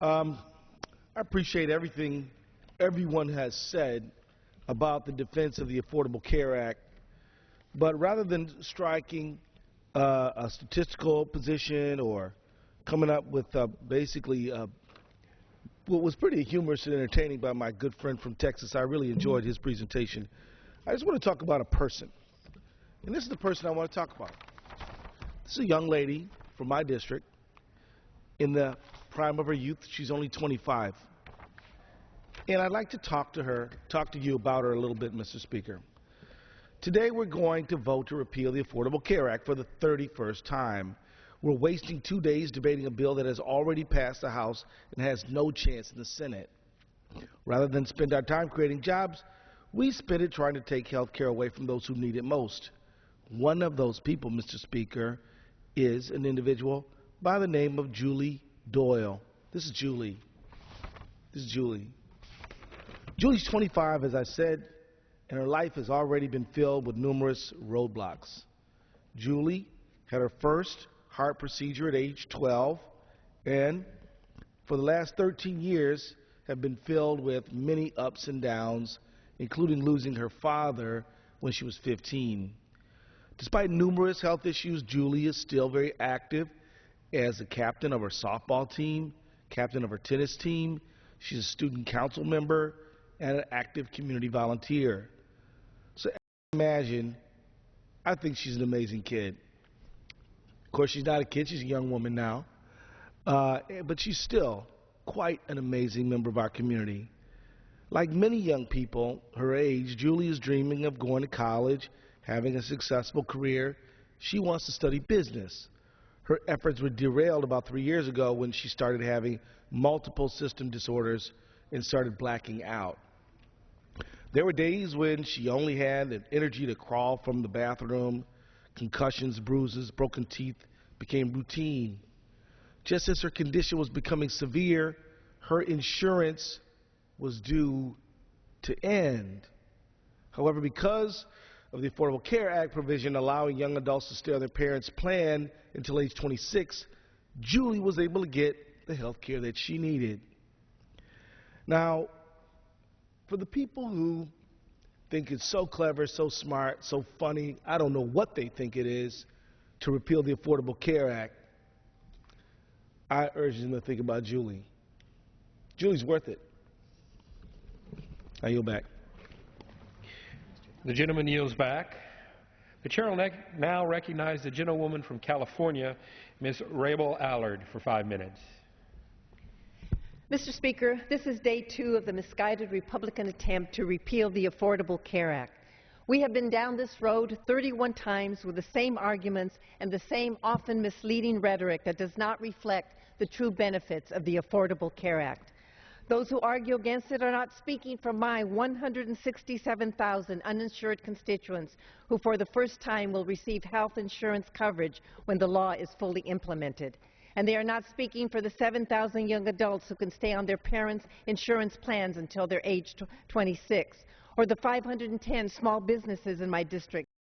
Um, I appreciate everything everyone has said about the defense of the Affordable Care Act, but rather than striking a statistical position or coming up with basically what was pretty humorous and entertaining by my good friend from Texas, I really enjoyed his presentation. I just want to talk about a person, and this is the person I want to talk about. This is a young lady from my district in the prime of her youth. She's only 25. And I'd like to talk to you about her a little bit, Mr. Speaker. Today we're going to vote to repeal the Affordable Care Act for the 31st time. We're wasting 2 days debating a bill that has already passed the House and has no chance in the Senate. Rather than spend our time creating jobs, we spend it trying to take health care away from those who need it most. One of those people, Mr. Speaker, is an individual by the name of Julie Doyle. This is Julie. This is Julie. Julie's 25, as I said, and her life has already been filled with numerous roadblocks. Julie had her first heart procedure at age 12, and for the last 13 years have been filled with many ups and downs, including losing her father when she was 15. Despite numerous health issues, Julie is still very active as a captain of her softball team, captain of her tennis team. She's a student council member and an active community volunteer. So imagine, I think she's an amazing kid. Of course, she's not a kid, she's a young woman now, but she's still quite an amazing member of our community. Like many young people her age, Julie is dreaming of going to college, having a successful career. She wants to study business. Her efforts were derailed about 3 years ago when she started having multiple system disorders and started blacking out. There were days when she only had the energy to crawl from the bathroom. Concussions, bruises, broken teeth became routine. Just as her condition was becoming severe, her insurance was due to end. However, because of the Affordable Care Act provision allowing young adults to stay on their parents' plan until age 26, Julie was able to get the health care that she needed. Now, for the people who think it's so clever, so smart, so funny, I don't know what they think it is, to repeal the Affordable Care Act, I urge them to think about Julie. Julie's worth it. I yield back. The gentleman yields back. The chair will now recognize the gentlewoman from California, Ms. Rabel Allard, for 5 minutes. Mr. Speaker, this is day 2 of the misguided Republican attempt to repeal the Affordable Care Act. We have been down this road 31 times with the same arguments and the same often misleading rhetoric that does not reflect the true benefits of the Affordable Care Act. Those who argue against it are not speaking for my 167,000 uninsured constituents who for the first time will receive health insurance coverage when the law is fully implemented. And they are not speaking for the 7,000 young adults who can stay on their parents' insurance plans until they're age 26, or the 510 small businesses in my district